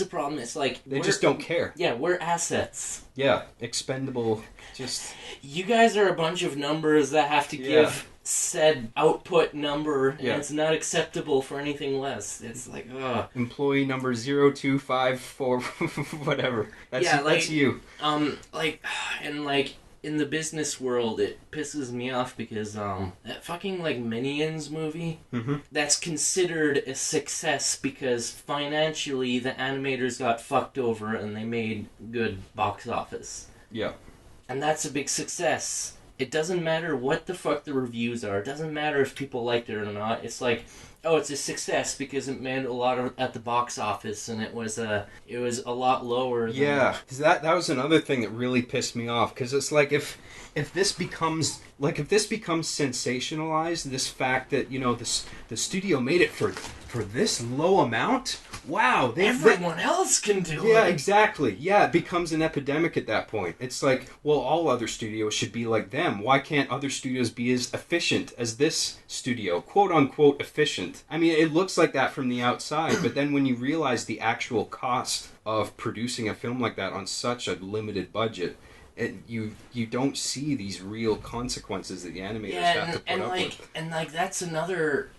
a problem. It's like... They just don't care. Yeah, we're assets. Yeah, expendable, just... You guys are a bunch of numbers that have to give said output number, and it's not acceptable for anything less. It's like, ugh. Employee number 0254, whatever. That's you. In the business world, it pisses me off because that fucking like Minions movie, that's considered a success because financially the animators got fucked over and they made good box office. Yeah. And that's a big success. It doesn't matter what the fuck the reviews are. It doesn't matter if people liked it or not. It's like, oh, it's a success because it made a lot at the box office, and it was a lot lower. Yeah, because that was another thing that really pissed me off. Because it's like if this becomes sensationalized, this fact that, you know, the studio made it for this low amount. Wow, everyone else can do it. Yeah, exactly. Yeah, it becomes an epidemic at that point. It's like, well, all other studios should be like them. Why can't other studios be as efficient as this studio? Quote unquote efficient. I mean, it looks like that from the outside, but then when you realize the actual cost of producing a film like that on such a limited budget, you don't see these real consequences that the animators have to put up with. And like that's another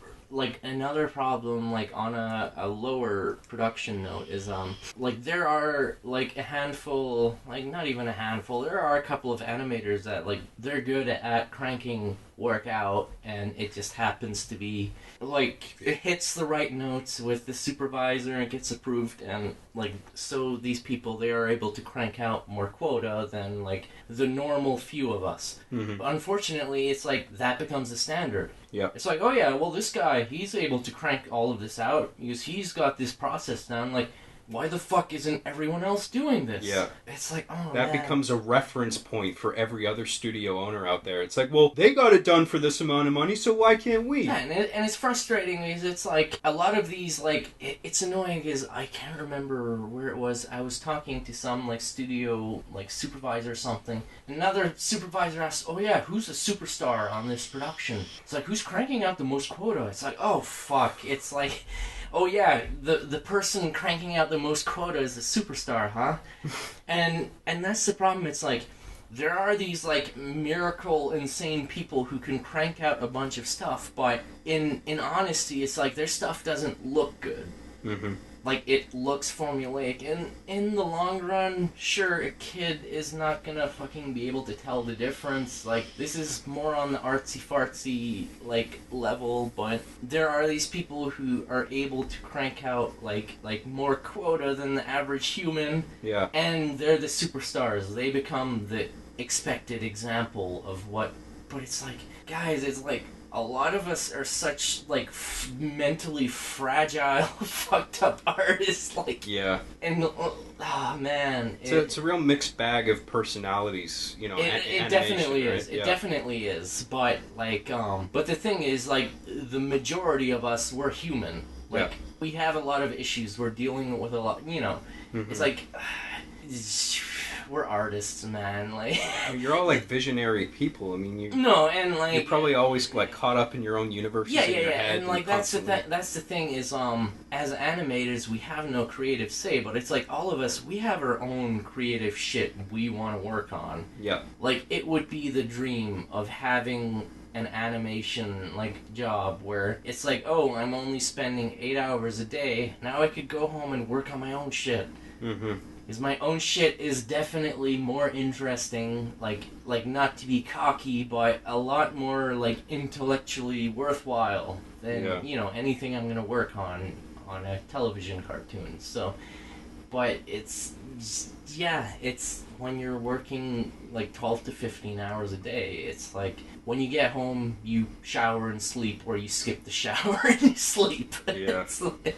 problem, like on a lower production note, is like there are like a handful, like not even a handful, there are a couple of animators that like they're good at cranking work out, and it just happens to be like it hits the right notes with the supervisor and it gets approved, and like so these people, they are able to crank out more quota than like the normal few of us. But unfortunately, it's like that becomes the standard. Yeah. It's like, oh yeah, well this guy, he's able to crank all of this out because he's got this process down. Like, why the fuck isn't everyone else doing this? Yeah. It's like, oh, that man. becomes a reference point for every other studio owner out there. It's like, well, they got it done for this amount of money, so why can't we? Yeah, and it's frustrating because it's like, a lot of these, like, it's annoying because I can't remember where it was. I was talking to some, like, studio, like, supervisor or something. Another supervisor asked, oh yeah, who's the superstar on this production? It's like, who's cranking out the most quota? It's like, oh fuck. It's like... Oh yeah, the person cranking out the most quota is the superstar, huh? and that's the problem. It's like there are these like miracle insane people who can crank out a bunch of stuff, but in honesty, it's like their stuff doesn't look good. Like, it looks formulaic, and in the long run, sure, a kid is not gonna fucking be able to tell the difference. Like, this is more on the artsy-fartsy, like, level, but there are these people who are able to crank out, like more quota than the average human. Yeah. And they're the superstars. They become the expected example of what... But it's like, guys, it's like... A lot of us are such, like, mentally fragile, fucked up artists, like... Yeah. And, oh, man. It's a real mixed bag of personalities, you know, it definitely right? is. It definitely is. But, like, but the thing is, like, the majority of us, we're human. Like, we have a lot of issues. We're dealing with a lot, you know. It's like... We're artists, man. Like you're all like visionary people. I mean, you're probably always like caught up in your own universe. Yeah. And like that's the thing is, as animators, we have no creative say, but it's like all of us, we have our own creative shit we want to work on. Yeah. Like it would be the dream of having an animation like job where it's like, oh, I'm only spending 8 hours a day. Now I could go home and work on my own shit. Because my own shit is definitely more interesting, like not to be cocky, but a lot more, like, intellectually worthwhile than, you know, anything I'm gonna work on a television cartoon. So, but it's when you're working like 12 to 15 hours a day, it's like when you get home, you shower and sleep, or you skip the shower and you sleep. Yeah. It's like...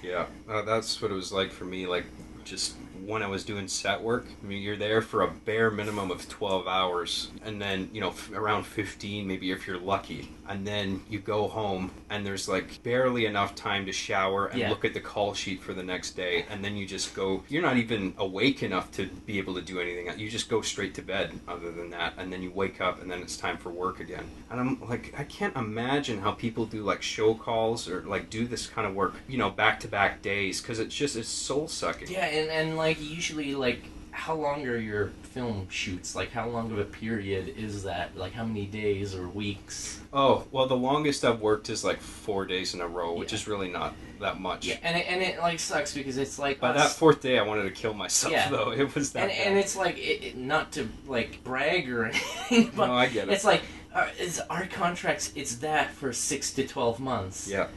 Yeah, that's what it was like for me, like, just when I was doing set work. I mean, you're there for a bare minimum of 12 hours, and then, you know, around 15, maybe if you're lucky, and then you go home, and there's, like, barely enough time to shower and look at the call sheet for the next day, and then you just go, you're not even awake enough to be able to do anything. You just go straight to bed other than that, and then you wake up, and then it's time for work again. And I'm, like, I can't imagine how people do, like, show calls or, like, do this kind of work, you know, back-to-back days, because it's soul-sucking. Yeah, and like, usually, like, how long are your film shoots? Like, how long of a period is that? Like, how many days or weeks? Oh, well, the longest I've worked is, like, 4 days in a row, which is really not that much. Yeah, and it like, sucks because it's like... By that fourth day, I wanted to kill myself, though. It was that bad. And it's like, not to, like, brag or anything, but no, I get it. It's like, our contracts, it's that for 6 to 12 months. Yeah.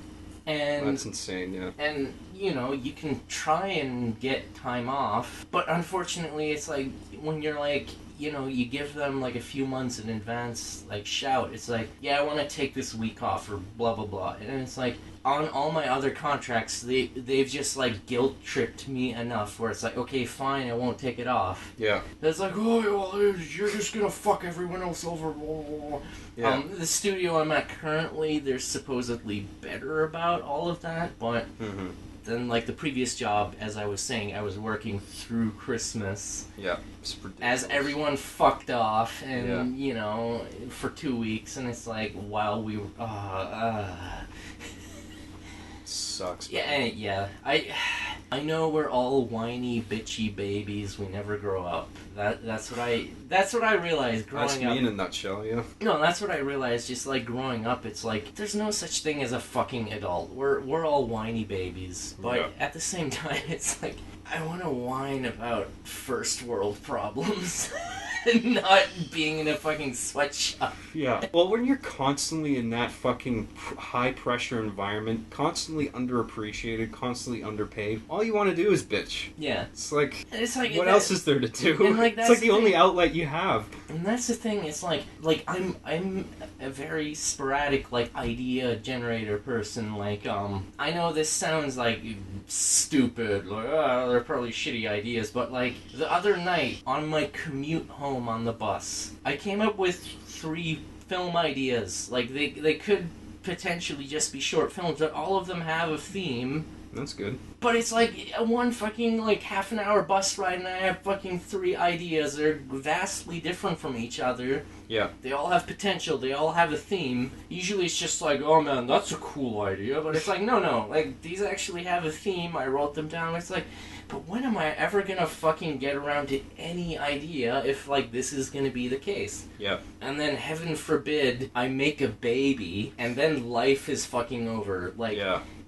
And that's insane, yeah. And, you know, you can try and get time off, but unfortunately it's like, when you're like, you know, you give them like a few months in advance, like, shout, it's like, yeah, I want to take this week off or blah blah blah, and it's like, on all my other contracts, they've just, like, guilt-tripped me enough where it's like, okay, fine, I won't take it off. Yeah. It's like, oh, well, you're just gonna fuck everyone else over, blah, blah, blah. Yeah. The studio I'm at currently, they're supposedly better about all of that, but then, like, the previous job, as I was saying, I was working through Christmas. Yeah. As everyone fucked off, and, you know, for 2 weeks, and it's like, while we were... sucks. Yeah. I know we're all whiny, bitchy babies. We never grow up. That's what I realized growing up. That's me in a nutshell, yeah. No, that's what I realized. Just like growing up, it's like there's no such thing as a fucking adult. We're all whiny babies, but at the same time, it's like I want to whine about first world problems. Not being in a fucking sweatshop. Yeah. Well, when you're constantly in that fucking high-pressure environment, constantly underappreciated, constantly underpaid, all you want to do is bitch. Yeah. It's like what else is there to do? And like, it's like the only outlet you have. And that's the thing. It's like I'm a very sporadic, like, idea generator person. Like, I know this sounds like stupid. Like, they're probably shitty ideas, but like the other night on my commute home on the bus, I came up with 3 film ideas. Like, they could potentially just be short films, but all of them have a theme. That's good. But it's like one fucking, like, half an hour bus ride, and I have fucking 3 ideas. They're vastly different from each other. Yeah. They all have potential. They all have a theme. Usually it's just like, oh man, that's a cool idea. But it's like, no. Like, these actually have a theme. I wrote them down. It's like, but when am I ever gonna fucking get around to any idea if, like, this is gonna be the case? Yeah. And then, heaven forbid, I make a baby, and then life is fucking over. Like,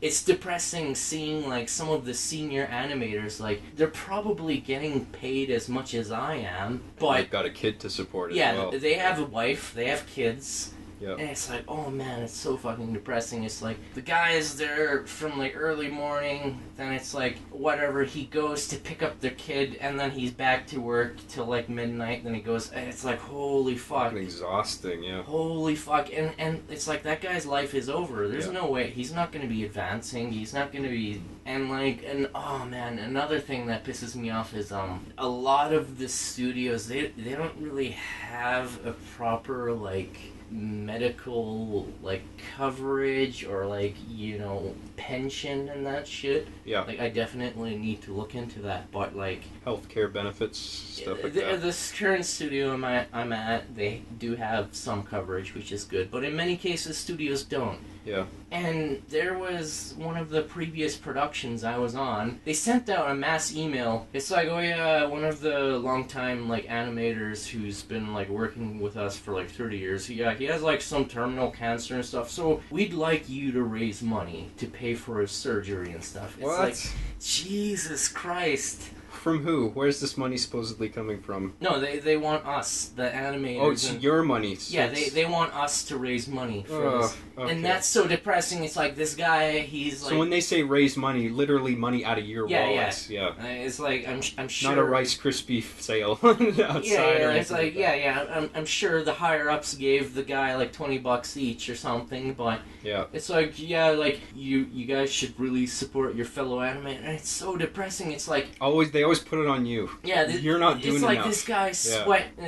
it's depressing seeing, like, some of the senior animators, like, they're probably getting paid as much as I am, but... They've got a kid to support as well. Yeah, they have a wife, they have kids... Yep. And it's like, oh man, it's so fucking depressing. It's like, the guys, they're from like early morning, then it's like, whatever, he goes to pick up their kid, and then he's back to work till like midnight, then he goes, and it's like, holy fuck. Fucking exhausting, yeah. Holy fuck. And it's like, that guy's life is over. There's no way. He's not going to be advancing. He's not going to be... And like, and oh man, another thing that pisses me off is, a lot of the studios, they don't really have a proper, like... medical, like, coverage or, like, you know, pension and that shit. Yeah. Like, I definitely need to look into that, but, like... healthcare benefits, stuff like that. This current studio I'm at, they do have some coverage, which is good, but in many cases, studios don't. Yeah. And there was one of the previous productions I was on, they sent out a mass email. It's like, oh yeah, one of the longtime, like, animators who's been, like, working with us for, like, 30 years, he has, like, some terminal cancer and stuff, so we'd like you to raise money to pay pay for his surgery and stuff. It's What? like, Jesus Christ. From who? Where's this money supposedly coming from? No, they want us, the animators. Oh, it's your money. Yeah, they want us to raise money for this. Okay. And that's so depressing. It's like, this guy, he's like... So when they say raise money, literally money out of your wallet. Yeah. It's like, I'm sure... Not a Rice Krispie sale outside. Yeah, or it's anything like, that. I'm sure the higher-ups gave the guy like $20 each or something, but... Yeah. It's like, yeah, like, you guys should really support your fellow animator. And it's so depressing. It's like... They always put it on you. Yeah, you're not doing enough. It's like enough. this guy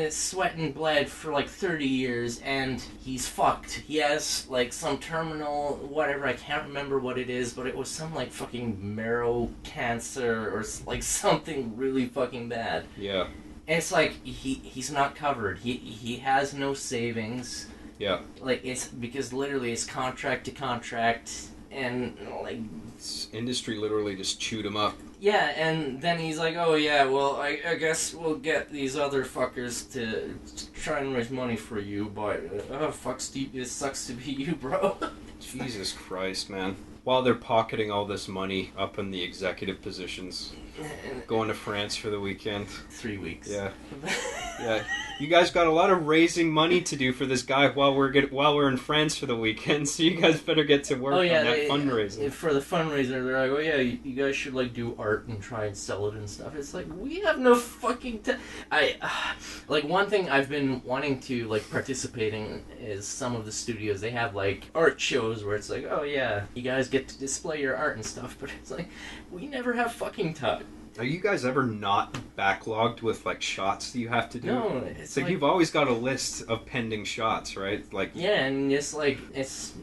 sweat and bled for like 30 years, and he's fucked. He has like some terminal, whatever, I can't remember what it is, but it was some like fucking marrow cancer or like something really fucking bad. Yeah. And it's like, he's not covered. He has no savings. Yeah. Like, it's because literally it's contract to contract, and like... Industry literally just chewed him up. Yeah, and then he's like, oh yeah, well, I guess we'll get these other fuckers to try and raise money for you, but, fuck Steve, it sucks to be you, bro. Jesus Christ, man. While they're pocketing all this money up in the executive positions. Going to France for the weekend. 3 weeks. Yeah. Yeah. You guys got a lot of raising money to do for this guy while we're in France for the weekend, so you guys better get to work on that fundraising. For the fundraiser, they're like, oh yeah, you guys should like do art and try and sell it and stuff. It's like, we have no fucking like, one thing I've been wanting to like participate in is some of the studios, they have like art shows where it's like, oh yeah, you guys get to display your art and stuff, but it's like, we never have fucking time. Are you guys ever not backlogged with like shots that you have to do? No, it's like you've always got a list of pending shots, right? Like, yeah, and it's like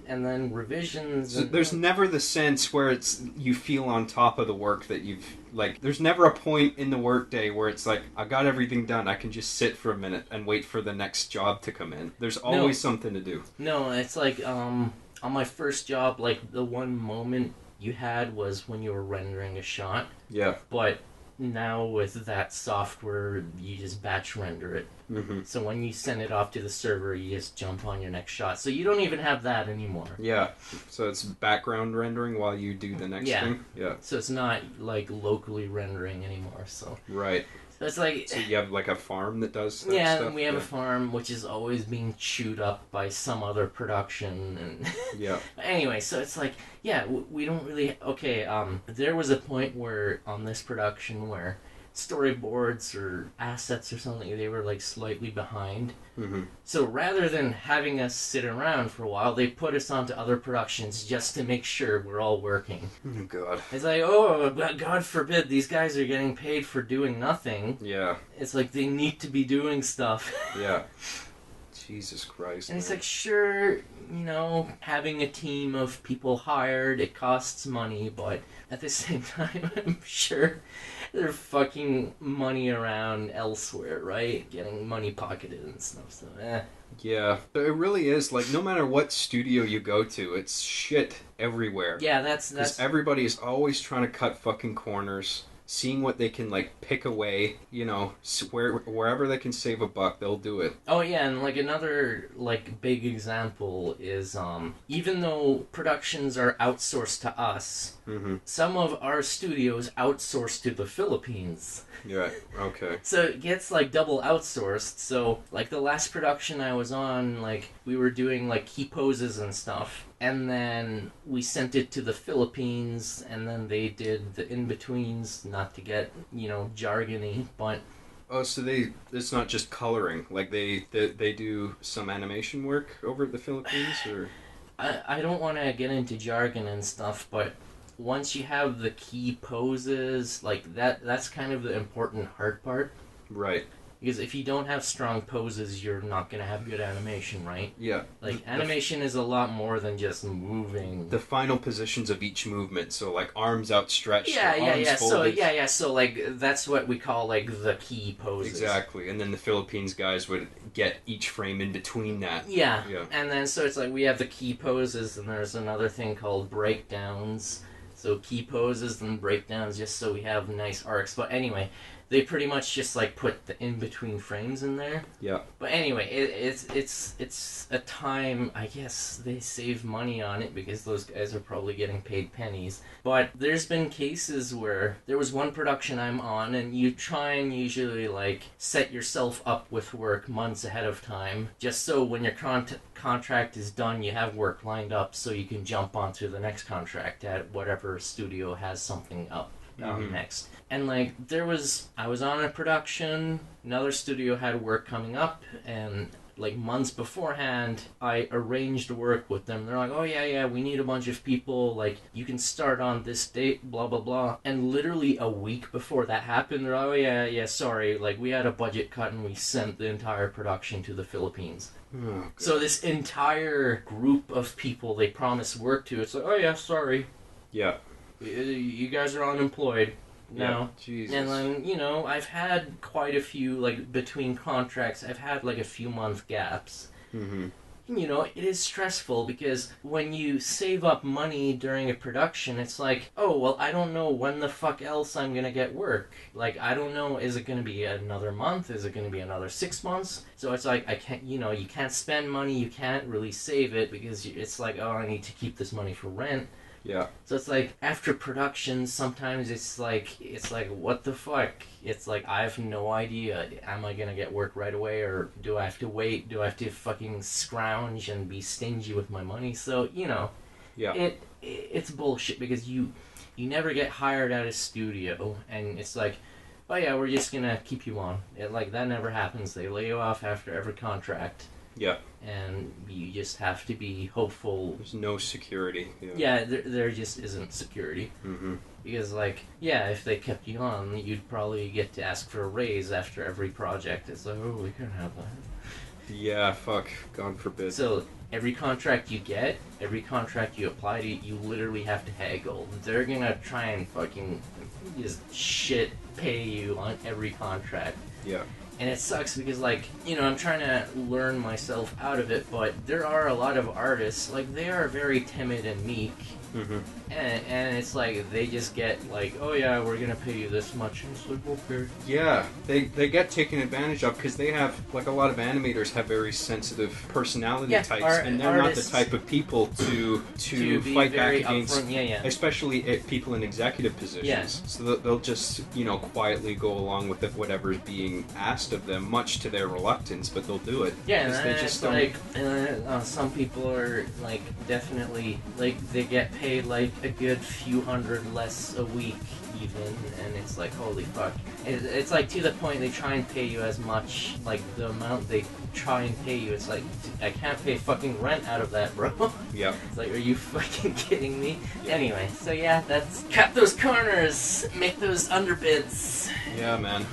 and then revisions. There's never the sense where you feel on top of the work that you've like. There's never a point in the workday where it's like, I got everything done. I can just sit for a minute and wait for the next job to come in. There's always something to do. No, it's like on my first job, like the one moment you had was when you were rendering a shot. Yeah. But now with that software, you just batch render it. Mm-hmm. So when you send it off to the server, you just jump on your next shot. So you don't even have that anymore. Yeah. So it's background rendering while you do the next thing? Yeah. So it's not like locally rendering anymore. So right. So it's like... So you have like a farm that does that stuff? Yeah, we have a farm which is always being chewed up by some other production. And yeah. Anyway, so it's like, yeah, we don't really... Okay, there was a point where, on this production, where storyboards or assets or something, they were like slightly behind. Mm-hmm. So rather than having us sit around for a while, they put us onto other productions just to make sure we're all working. Oh God. It's like, oh, God forbid, these guys are getting paid for doing nothing. Yeah. It's like they need to be doing stuff. Yeah. Jesus Christ. And it's like, sure, having a team of people hired, it costs money, but at the same time, I'm sure there's fucking money around elsewhere, right? Getting money pocketed and stuff, so Yeah, it really is, like, no matter what studio you go to, it's shit everywhere. Yeah, that's... Because everybody is always trying to cut fucking corners, seeing what they can, like, pick away, wherever they can save a buck, they'll do it. Oh, yeah, and, like, another, like, big example is, even though productions are outsourced to us, mm-hmm. some of our studios outsource to the Philippines. Yeah, okay. So it gets, like, double outsourced. So, like, the last production I was on, like, we were doing, like, key poses and stuff. And then we sent it to the Philippines, and then they did the in-betweens, not to get, jargony, but... Oh, so it's not just coloring. Like, they do some animation work over at the Philippines, or... I don't want to get into jargon and stuff, but once you have the key poses, like, that's kind of the important hard part. Right. Because if you don't have strong poses, you're not going to have good animation, right? Yeah. Like, animation is a lot more than just moving. The final positions of each movement, so, like, arms outstretched, yeah. folded. So, like, that's what we call, like, the key poses. Exactly, and then the Philippines guys would get each frame in between that. Yeah. And then, so it's like, we have the key poses, and there's another thing called breakdowns. So, key poses and breakdowns, just so we have nice arcs. But anyway... they pretty much just like put the in between frames in there. Yeah. But anyway, it's a time, I guess they save money on it because those guys are probably getting paid pennies. But there's been cases where there was one production I'm on, and you try and usually like set yourself up with work months ahead of time, just so when your contract is done, you have work lined up so you can jump onto the next contract at whatever studio has something up next. And like I was on a production, another studio had work coming up, and like months beforehand I arranged work with them. They're like, oh yeah, we need a bunch of people, like you can start on this date, blah blah blah. And literally a week before that happened, they're like, oh yeah, sorry, like we had a budget cut and we sent the entire production to the Philippines. Oh, so this entire group of people they promised work to, it's like, oh yeah, sorry, yeah, you guys are unemployed now. Yeah, Jesus. And then, you know, I've had quite a few, like, between contracts, I've had, like, a few month gaps. Mm-hmm. You know, it is stressful because when you save up money during a production, it's like, oh, well, I don't know when the fuck else I'm gonna get work. Like, I don't know, is it gonna be another month? Is it gonna be another 6 months? So it's like, I can't, you know, you can't spend money, you can't really save it because it's like, oh, I need to keep this money for rent. Yeah. So it's like, after production, sometimes it's like, what the fuck? It's like, I have no idea. Am I gonna get work right away, or do I have to wait? Do I have to fucking scrounge and be stingy with my money? So, you know, yeah, it's bullshit because you never get hired at a studio, and it's like, oh yeah, we're just gonna keep you on. Like, that never happens. They lay you off after every contract. Yeah. And you just have to be hopeful. There's no security. Yeah, there just isn't security. Mm-hmm. Because, like, yeah, if they kept you on, you'd probably get to ask for a raise after every project. It's like, oh, we can't have that. Yeah, fuck. God forbid. So, every contract you get, every contract you apply to, you literally have to haggle. They're gonna try and fucking just shit pay you on every contract. Yeah. And it sucks because, like, you know, I'm trying to learn myself out of it, but there are a lot of artists, like, they are very timid and meek. Mm-hmm. And it's like, they just get, like, oh yeah, we're gonna pay you this much. And it's like, okay. Yeah, they get taken advantage of because they have, like, a lot of animators have very sensitive personality types, and they're not the type of people to fight back against, especially people in executive positions. Yeah. So they'll just, you know, quietly go along with whatever's being asked of them, much to their reluctance, but they'll do it. Yeah, and they just don't. Like, some people are, like, definitely, like, they get paid, like, a good few hundred less a week, even, and it's like, holy fuck. It's like, to the point they try and pay you as much, like, the amount they try and pay you, it's like, I can't pay fucking rent out of that, bro. Yeah. It's like, are you fucking kidding me? Yeah. Anyway, so yeah, that's cut those corners, make those underbids. Yeah, man.